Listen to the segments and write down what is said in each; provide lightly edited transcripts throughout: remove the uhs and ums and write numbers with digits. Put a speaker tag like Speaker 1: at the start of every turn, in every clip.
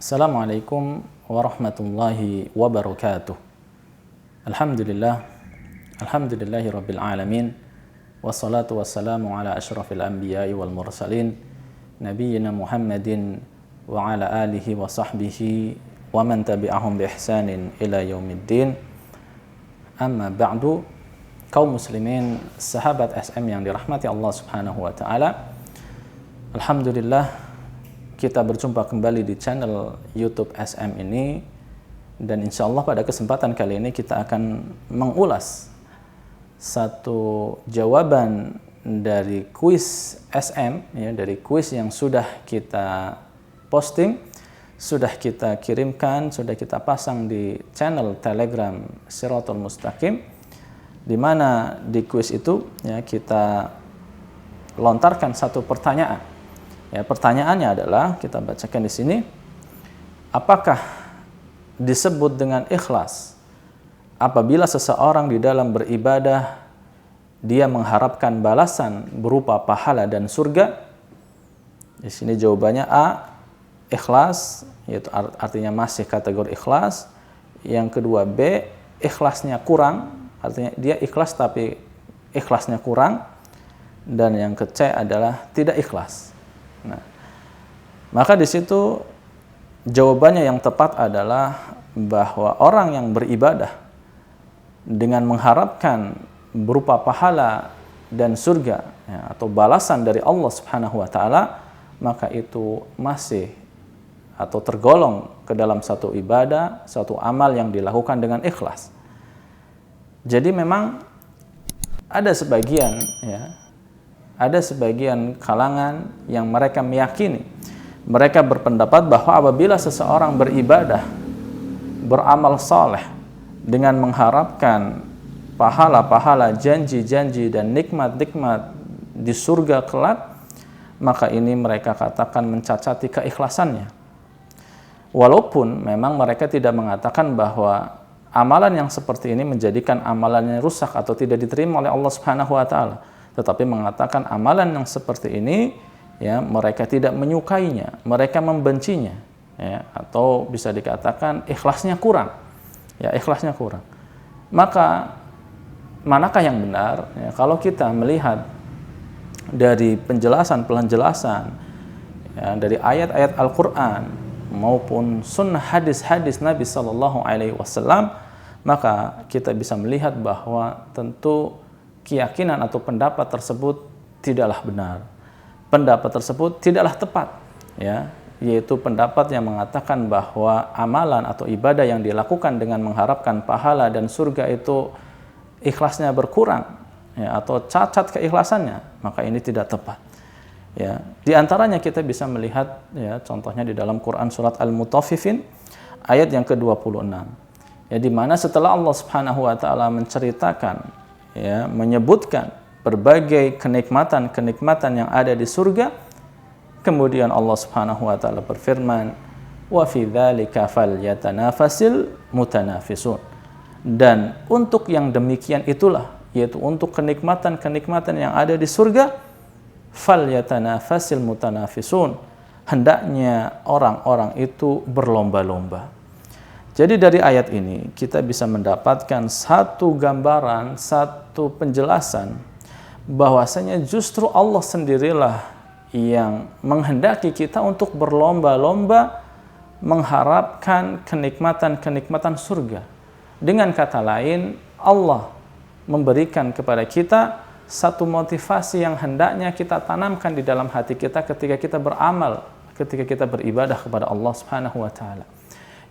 Speaker 1: Assalamualaikum warahmatullahi wabarakatuh. Alhamdulillah, alhamdulillahi rabbil alamin. Wassalatu wassalamu ala asyrafil anbiya'i wal mursalin, nabiyyina Muhammadin wa ala alihi wa sahbihi wa man tabi'ahum bi ihsanin ila yaumiddin. Amma ba'du, kaum muslimin, sahabat SM yang dirahmati Allah Subhanahu wa taala. Alhamdulillah, kita berjumpa kembali di channel YouTube SM ini, dan insya Allah pada kesempatan kali ini kita akan mengulas satu jawaban dari kuis SM, ya, dari kuis yang sudah kita posting, sudah kita kirimkan, sudah kita pasang di channel Telegram Shirathul Mustaqim, di mana di kuis itu ya kita lontarkan satu pertanyaan. Ya, pertanyaannya adalah, kita bacakan di sini, apakah disebut dengan ikhlas apabila seseorang di dalam beribadah dia mengharapkan balasan berupa pahala dan surga? Di sini jawabannya A, ikhlas, yaitu artinya masih kategori ikhlas. Yang kedua B, ikhlasnya kurang, artinya dia ikhlas tapi ikhlasnya kurang. Dan yang ke C adalah tidak ikhlas. Nah, maka di situ jawabannya yang tepat adalah bahwa orang yang beribadah dengan mengharapkan berupa pahala dan surga, ya, atau balasan dari Allah Subhanahu wa taala, maka itu masih atau tergolong ke dalam satu ibadah, satu amal yang dilakukan dengan ikhlas. Jadi memang ada sebagian kalangan yang mereka meyakini, mereka berpendapat bahwa apabila seseorang beribadah, beramal saleh dengan mengharapkan pahala-pahala, janji-janji dan nikmat-nikmat di surga kelak, maka ini mereka katakan mencacati keikhlasannya. Walaupun memang mereka tidak mengatakan bahwa amalan yang seperti ini menjadikan amalannya rusak atau tidak diterima oleh Allah Subhanahu wa taala, tetapi mengatakan amalan yang seperti ini, ya, mereka tidak menyukainya, mereka membencinya, ya, atau bisa dikatakan ikhlasnya kurang, ya, ikhlasnya kurang. Maka manakah yang benar? Ya, kalau kita melihat dari penjelasan, ya, dari ayat-ayat Al-Quran maupun sunnah hadis-hadis Nabi Sallallahu Alaihi Wasallam, maka kita bisa melihat bahwa tentu keyakinan atau pendapat tersebut tidaklah benar. Pendapat tersebut tidaklah tepat, ya, yaitu pendapat yang mengatakan bahwa amalan atau ibadah yang dilakukan dengan mengharapkan pahala dan surga itu ikhlasnya berkurang, ya, atau cacat keikhlasannya, maka ini tidak tepat. Ya, di antaranya kita bisa melihat, ya, contohnya di dalam Quran surat Al-Mutaffifin ayat yang ke-26. Ya, di mana setelah Allah Subhanahu wa taala menceritakan, ya, menyebutkan berbagai kenikmatan yang ada di surga, kemudian Allah Subhanahu wa taala berfirman, wa fi dzalika falyatanafasil mutanafisun. Dan untuk yang demikian itulah, yaitu untuk kenikmatan yang ada di surga, falyatanafasil mutanafisun, hendaknya orang-orang itu berlomba-lomba. Jadi dari ayat ini kita bisa mendapatkan satu gambaran, satu penjelasan bahwasanya justru Allah sendirilah yang menghendaki kita untuk berlomba-lomba mengharapkan kenikmatan surga. Dengan kata lain, Allah memberikan kepada kita satu motivasi yang hendaknya kita tanamkan di dalam hati kita ketika kita beramal, ketika kita beribadah kepada Allah Subhanahu wa taala.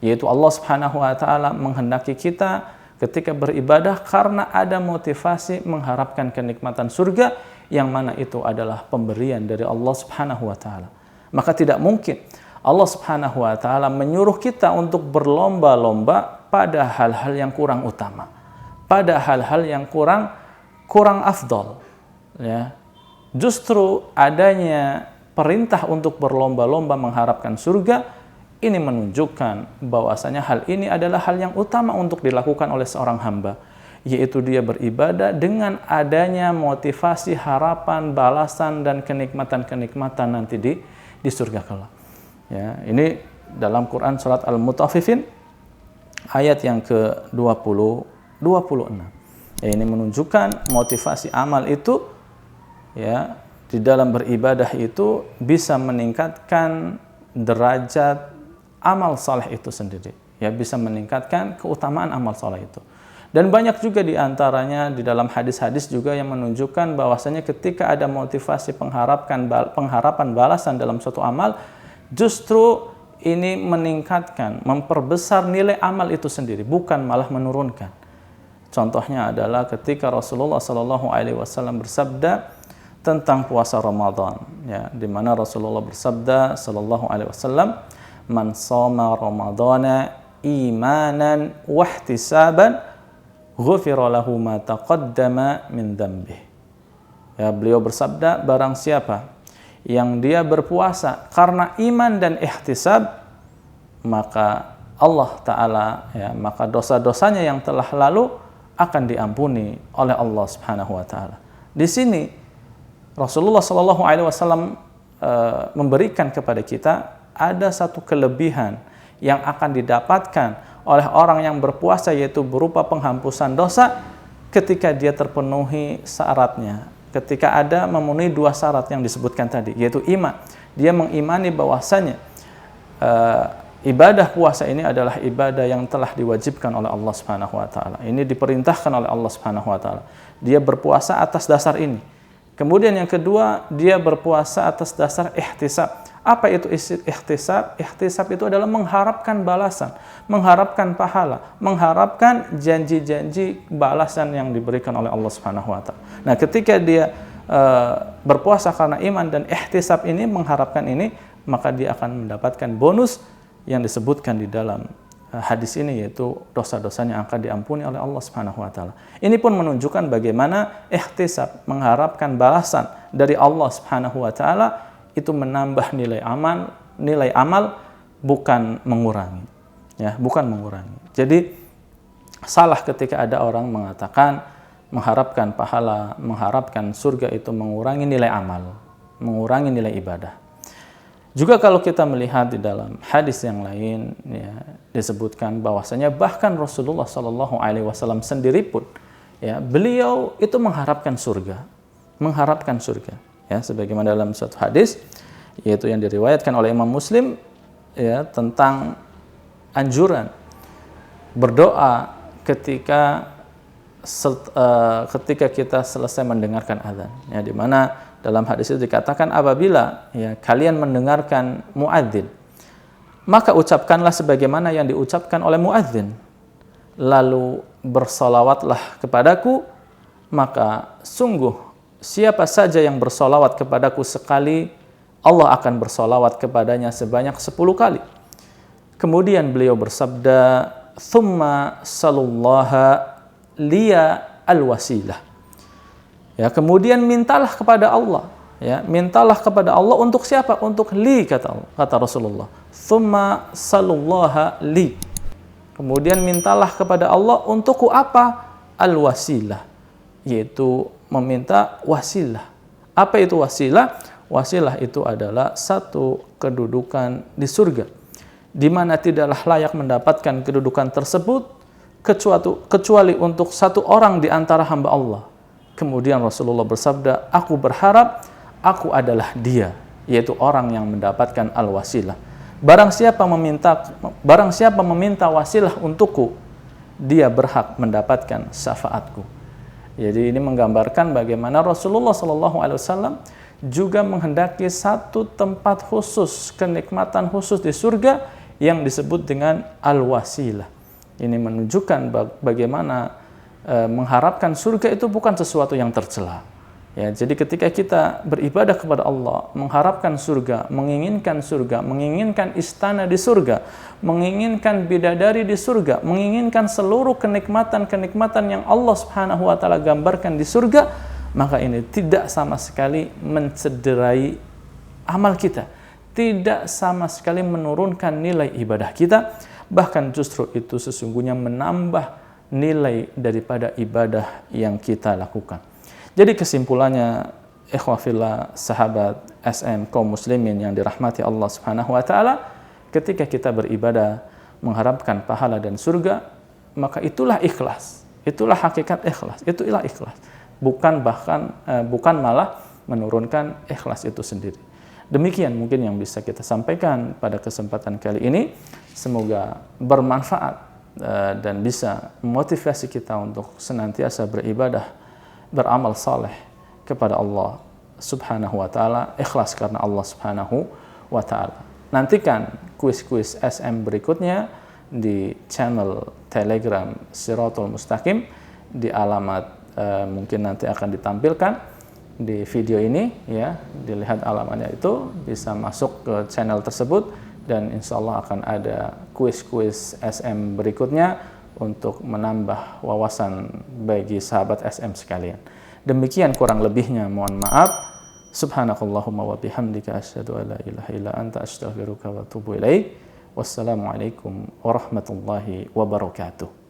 Speaker 1: Yaitu Allah Subhanahu wa taala menghendaki kita ketika beribadah karena ada motivasi mengharapkan kenikmatan surga, yang mana itu adalah pemberian dari Allah Subhanahu wa taala. Maka tidak mungkin Allah Subhanahu wa taala menyuruh kita untuk berlomba-lomba pada hal-hal yang kurang utama, pada hal-hal yang kurang afdol, ya. Justru adanya perintah untuk berlomba-lomba mengharapkan surga, ini menunjukkan bahwasanya hal ini adalah hal yang utama untuk dilakukan oleh seorang hamba, yaitu dia beribadah dengan adanya motivasi, harapan, balasan dan kenikmatan nanti di surga kelak. Ya, ini dalam Quran surat Al-Mutaffifin ayat yang ke-20 26. Ya, ini menunjukkan motivasi amal itu ya di dalam beribadah itu bisa meningkatkan derajat amal saleh itu sendiri. Ya, bisa meningkatkan keutamaan amal saleh itu. Dan banyak juga di antaranya di dalam hadis-hadis juga yang menunjukkan bahwasanya ketika ada motivasi pengharapan balasan dalam suatu amal, justru ini meningkatkan, memperbesar nilai amal itu sendiri, bukan malah menurunkan. Contohnya adalah ketika Rasulullah SAW bersabda tentang puasa Ramadan, ya, di mana Rasulullah bersabda SAW, "Man shoma Ramadana imanan wahtisaban, ghufira lahu ma taqaddama min dzambih." Ya, beliau bersabda, barang siapa yang dia berpuasa karena iman dan ihtisab, maka Allah Ta'ala, ya, maka dosa-dosanya yang telah lalu akan diampuni oleh Allah Subhanahu wa Ta'ala. Di sini Rasulullah SAW memberikan kepada kita ada satu kelebihan yang akan didapatkan oleh orang yang berpuasa, yaitu berupa penghampusan dosa ketika dia terpenuhi syaratnya. Ketika ada memenuhi dua syarat yang disebutkan tadi, yaitu iman. Dia mengimani bahwasanya ibadah puasa ini adalah ibadah yang telah diwajibkan oleh Allah Subhanahu wa Ta'ala. Ini diperintahkan oleh Allah Subhanahu wa Ta'ala. Dia berpuasa atas dasar ini. Kemudian yang kedua, dia berpuasa atas dasar ihtisab. Apa itu ihtisab? Ihtisab itu adalah mengharapkan balasan, mengharapkan pahala, mengharapkan janji-janji balasan yang diberikan oleh Allah Subhanahu wa Ta'ala. Nah, ketika dia berpuasa karena iman dan ihtisab ini, mengharapkan ini, maka dia akan mendapatkan bonus yang disebutkan di dalam hadis ini, yaitu dosa-dosanya akan diampuni oleh Allah Subhanahu wa Ta'ala. Ini pun menunjukkan bagaimana ihtisab, mengharapkan balasan dari Allah Subhanahu wa Ta'ala, itu menambah nilai amal, bukan mengurangi. Ya, bukan mengurangi. Jadi salah ketika ada orang mengatakan mengharapkan pahala, mengharapkan surga itu mengurangi nilai amal, mengurangi nilai ibadah. Juga kalau kita melihat di dalam hadis yang lain, ya, disebutkan bahwasanya bahkan Rasulullah SAW sendiri pun, ya, beliau itu mengharapkan surga, ya, sebagaimana dalam suatu hadis, yaitu yang diriwayatkan oleh Imam Muslim, ya, tentang anjuran berdoa ketika kita selesai mendengarkan azan, ya, di mana dalam hadis itu dikatakan apabila, ya, kalian mendengarkan muadzin, maka ucapkanlah sebagaimana yang diucapkan oleh muadzin, lalu bersolawatlah kepadaku, maka sungguh siapa saja yang bersolawat kepadaku sekali, Allah akan bersolawat kepadanya sebanyak 10 kali. Kemudian beliau bersabda, "Tsumma salullaha liya al-wasilah." Ya, kemudian mintalah kepada Allah, ya, mintalah kepada Allah untuk siapa? Untuk li, kata Rasulullah. Tsumma salullaha li. Kemudian mintalah kepada Allah untukku apa? Al-wasilah, yaitu meminta wasilah. Apa itu wasilah? Wasilah itu adalah satu kedudukan di surga, di mana tidaklah layak mendapatkan kedudukan tersebut kecuali untuk satu orang di antara hamba Allah. Kemudian Rasulullah bersabda, aku berharap aku adalah dia, yaitu orang yang mendapatkan al-wasilah. Barang siapa meminta wasilah untukku, dia berhak mendapatkan syafaatku. Jadi ini menggambarkan bagaimana Rasulullah SAW juga menghendaki satu tempat khusus, kenikmatan khusus di surga yang disebut dengan al-wasilah. Ini menunjukkan bagaimana mengharapkan surga itu bukan sesuatu yang tercela. Ya, jadi ketika kita beribadah kepada Allah, mengharapkan surga, menginginkan istana di surga, menginginkan bidadari di surga, menginginkan seluruh kenikmatan-kenikmatan yang Allah Subhanahu wa Ta'ala gambarkan di surga, maka ini tidak sama sekali mencederai amal kita, tidak sama sekali menurunkan nilai ibadah kita, bahkan justru itu sesungguhnya menambah nilai daripada ibadah yang kita lakukan. Jadi kesimpulannya, ikhwah fillah, sahabat SM kaum muslimin yang dirahmati Allah Subhanahu wa Ta'ala, ketika kita beribadah mengharapkan pahala dan surga, maka itulah ikhlas. Itulah hakikat ikhlas. Itulah ikhlas. Bukan malah menurunkan ikhlas itu sendiri. Demikian mungkin yang bisa kita sampaikan pada kesempatan kali ini. Semoga bermanfaat dan bisa memotivasi kita untuk senantiasa beribadah, beramal saleh kepada Allah Subhanahu wa taala, ikhlas karena Allah Subhanahu wa taala. Nantikan kuis-kuis SM berikutnya di channel Telegram Shirathul Mustaqim di alamat mungkin nanti akan ditampilkan di video ini ya, dilihat alamatnya itu, bisa masuk ke channel tersebut dan insya Allah akan ada kuis-kuis SM berikutnya untuk menambah wawasan bagi sahabat SM sekalian. Demikian kurang lebihnya, mohon maaf. Subhanakallahumma wa bihamdika asyhadu an la ilaha illa anta astaghfiruka wa atubu ilaik. Wassalamualaikum warahmatullahi wabarakatuh.